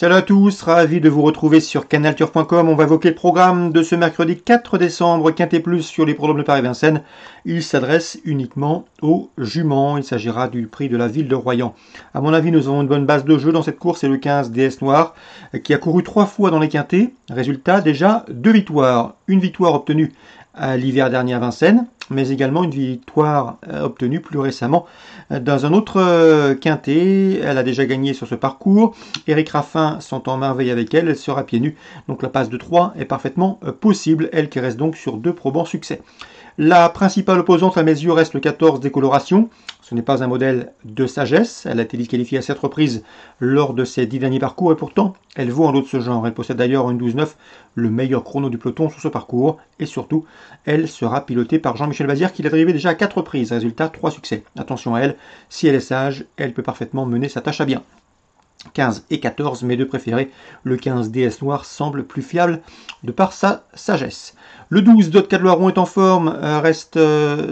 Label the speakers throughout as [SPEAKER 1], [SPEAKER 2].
[SPEAKER 1] Salut à tous, ravi de vous retrouver sur canalturf.com. On va évoquer le programme de ce mercredi 4 décembre, Quintet Plus sur les programmes de Paris-Vincennes. Il s'adresse uniquement aux juments. Il s'agira du prix de la ville de Royan. À mon avis, nous avons une bonne base de jeu dans cette course. C'est le 15 DS Noir qui a couru 3 fois dans les quintets. Résultat, déjà 2 victoires. Une victoire obtenue à l'hiver dernier à Vincennes, mais également une victoire obtenue plus récemment dans un autre quintet. Elle a déjà gagné sur ce parcours. Éric Raffin s'entend merveille avec elle, elle sera pieds nus. Donc la passe de 3 est parfaitement possible, elle qui reste donc sur 2 probants succès. La principale opposante à mes yeux reste le 14 Décoloration. Ce n'est pas un modèle de sagesse, elle a été disqualifiée à 7 reprises lors de ses 10 derniers parcours et pourtant elle vaut un lot de ce genre. Elle possède d'ailleurs une 12-9, le meilleur chrono du peloton sur ce parcours et surtout elle sera pilotée par Jean-Michel Bazir qui l'a drivé déjà à 4 reprises. Résultat, 3 succès. Attention à elle, si elle est sage, elle peut parfaitement mener sa tâche à bien. 15 et 14, mes deux préférés. Le 15 DS Noir semble plus fiable de par sa sagesse. Le 12 Dot Cadloiron est en forme, reste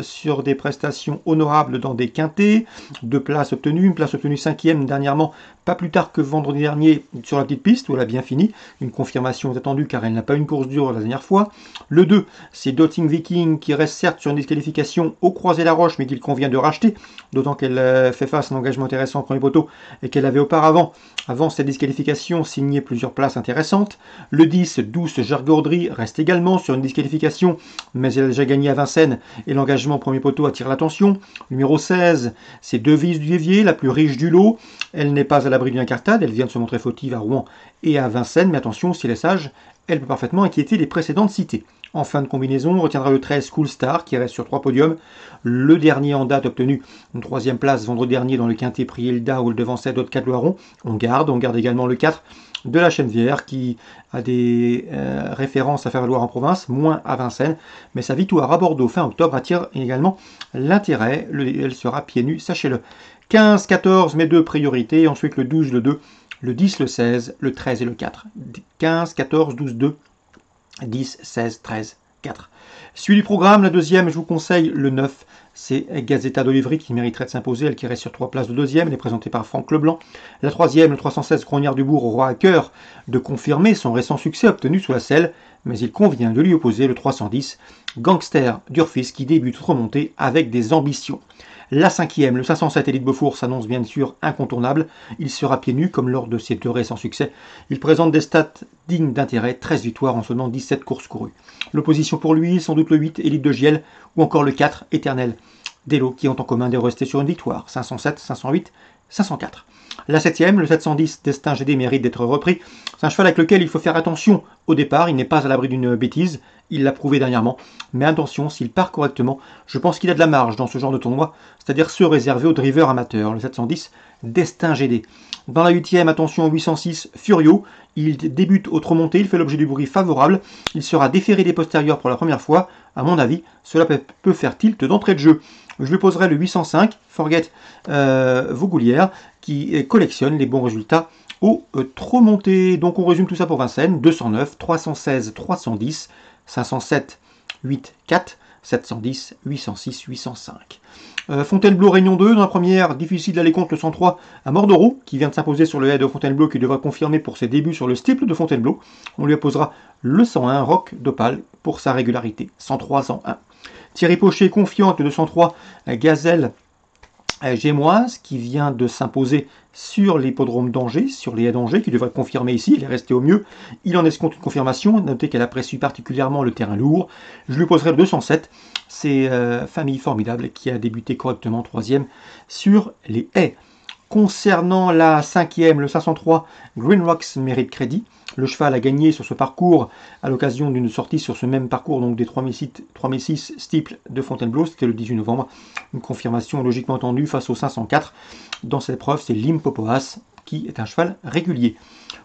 [SPEAKER 1] sur des prestations honorables dans des quintets. 2 places obtenues, une place obtenue 5e dernièrement, pas plus tard que vendredi dernier sur la petite piste où elle a bien fini. Une confirmation est attendue car elle n'a pas eu une course dure la dernière fois. Le 2, c'est Dotting Viking qui reste certes sur une disqualification au Croisé-la-Roche mais qu'il convient de racheter, d'autant qu'elle fait face à un engagement intéressant au premier poteau et qu'elle avait auparavant, avant cette disqualification, signé plusieurs places intéressantes. Le 10, Douce Jargaudry reste également sur une disqualification, mais elle a déjà gagné à Vincennes et l'engagement au premier poteau attire l'attention. Numéro 16, c'est Devise du Vivier, la plus riche du lot. Elle n'est pas à l'abri d'une incartade, elle vient de se montrer fautive à Rouen et à Vincennes, mais attention, si elle est sage, elle peut parfaitement inquiéter les précédentes citées. En fin de combinaison, on retiendra le 13 Cool Star qui reste sur 3 podiums. Le dernier en date obtenu une 3e place vendredi dernier dans le quintet prix Hilda où le devançait Dot Cadloiron. On garde également le 4 de la Chenevière qui a des références à faire valoir en province, moins à Vincennes. Mais sa victoire à Bordeaux fin octobre attire également l'intérêt. Elle sera pieds nus, sachez-le. 15, 14, mes deux priorités. Ensuite le 12, le 2, le 10, le 16, le 13 et le 4. 15, 14, 12, 2. 10, 16, 13, 4. Suivi du programme, la deuxième, je vous conseille le 9, c'est Gazeta d'Olivry qui mériterait de s'imposer, elle qui reste sur 3 places de deuxième, elle est présentée par Franck Leblanc. La troisième, le 316 Grognard du Bourg, aura à cœur de confirmer son récent succès obtenu sous la selle, mais il convient de lui opposer le 310 Gangster d'Urfis qui débute remontée avec des ambitions. La cinquième, le 507 Élite Beaufour s'annonce bien sûr incontournable. Il sera pieds nus comme lors de ses 2 récents succès. Il présente des stats dignes d'intérêt, 13 victoires en seulement 17 courses courues. L'opposition pour lui, sans doute le 8 Élite de Giel ou encore le 4 Éternel d'Elo qui ont en commun de rester sur une victoire. 507, 508, 504. La 7e, le 710 Destin GD mérite d'être repris. C'est un cheval avec lequel il faut faire attention au départ. Il n'est pas à l'abri d'une bêtise. Il l'a prouvé dernièrement. Mais attention, s'il part correctement, je pense qu'il a de la marge dans ce genre de tournoi, c'est-à-dire ceux réservés aux drivers amateurs. Le 710 Destin GD. Dans la 8e, attention au 806 Furio. Il débute au trop monté, il fait l'objet du bruit favorable. Il sera déféré des postérieurs pour la première fois. À mon avis, cela peut faire tilt d'entrée de jeu. Je lui poserai le 805 Forget Vaugoullière qui collectionne les bons résultats au trop monté. Donc on résume tout ça pour Vincennes. 209, 316, 310, 507, 8, 4, 710, 806, 805. Fontainebleau Réunion 2, dans la première, difficile d'aller contre le 103 à Mordoro, qui vient de s'imposer sur le head de Fontainebleau, qui devra confirmer pour ses débuts sur le steeple de Fontainebleau. On lui opposera le 101 Rock d'Opale pour sa régularité. 103, 101. Thierry Pochet confiant avec le 203 Gazelle Gémoise qui vient de s'imposer sur l'hippodrome d'Angers, sur les haies d'Angers, qui devrait confirmer ici, il est resté au mieux. Il en escompte une confirmation, notez qu'elle apprécie particulièrement le terrain lourd. Je lui poserai le 207, c'est Famille Formidable qui a débuté correctement 3e sur les haies. Concernant la 5e, le 503 Green Rocks mérite crédit. Le cheval a gagné sur ce parcours à l'occasion d'une sortie sur ce même parcours, donc des 3006 steeple de Fontainebleau, c'était le 18 novembre. Une confirmation logiquement attendue face au 504. Dans cette épreuve, c'est Limpopoas qui est un cheval régulier.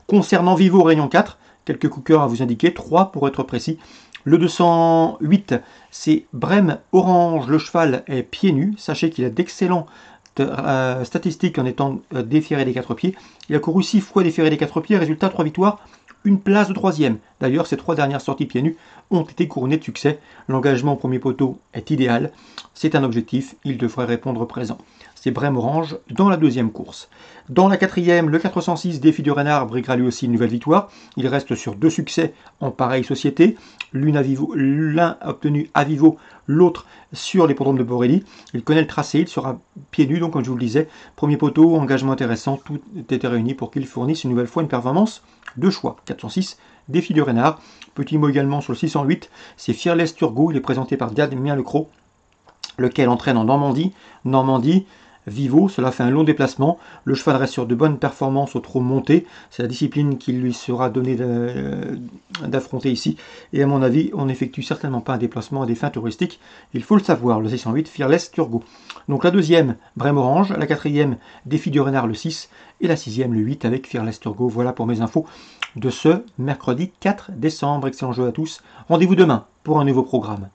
[SPEAKER 1] Concernant Vivo Réunion 4, quelques coups cœur à vous indiquer, 3 pour être précis. Le 208, c'est Brême Orange, le cheval est pieds nus. Sachez qu'il a d'excellents statistiques en étant déféré des 4 pieds. Il a couru 6 fois déféré des 4 pieds, résultat 3 victoires, une place de 3e. D'ailleurs, ces 3 dernières sorties pieds nus ont été couronnées de succès. L'engagement au premier poteau est idéal. C'est un objectif, il devrait répondre présent. c'est Brême Orange dans la deuxième course. Dans la quatrième, le 406 Défi du Renard briguera lui aussi une nouvelle victoire. Il reste sur 2 succès en pareille société. L'un obtenu à Vivo, l'autre sur l'hippodrome de Borelli. Il connaît le tracé, il sera pieds nus, donc comme je vous le disais, premier poteau, engagement intéressant, tout était réuni pour qu'il fournisse une nouvelle fois une performance de choix. 406 Défi du Renard. Petit mot également sur le 608, c'est Fearless Turgot, il est présenté par Damien Lecros, lequel entraîne en Normandie. Vivo, cela fait un long déplacement. Le cheval reste sur de bonnes performances au trot monté. C'est la discipline qui lui sera donnée d'affronter ici. Et à mon avis, on n'effectue certainement pas un déplacement à des fins touristiques. Il faut le savoir, le 608, Fearless Turgot. Donc la deuxième, Brême Orange. La quatrième, Défi du Renard, le 6. Et la sixième, le 8, avec Fearless Turgot. Voilà pour mes infos de ce mercredi 4 décembre. Excellent jeu à tous. Rendez-vous demain pour un nouveau programme.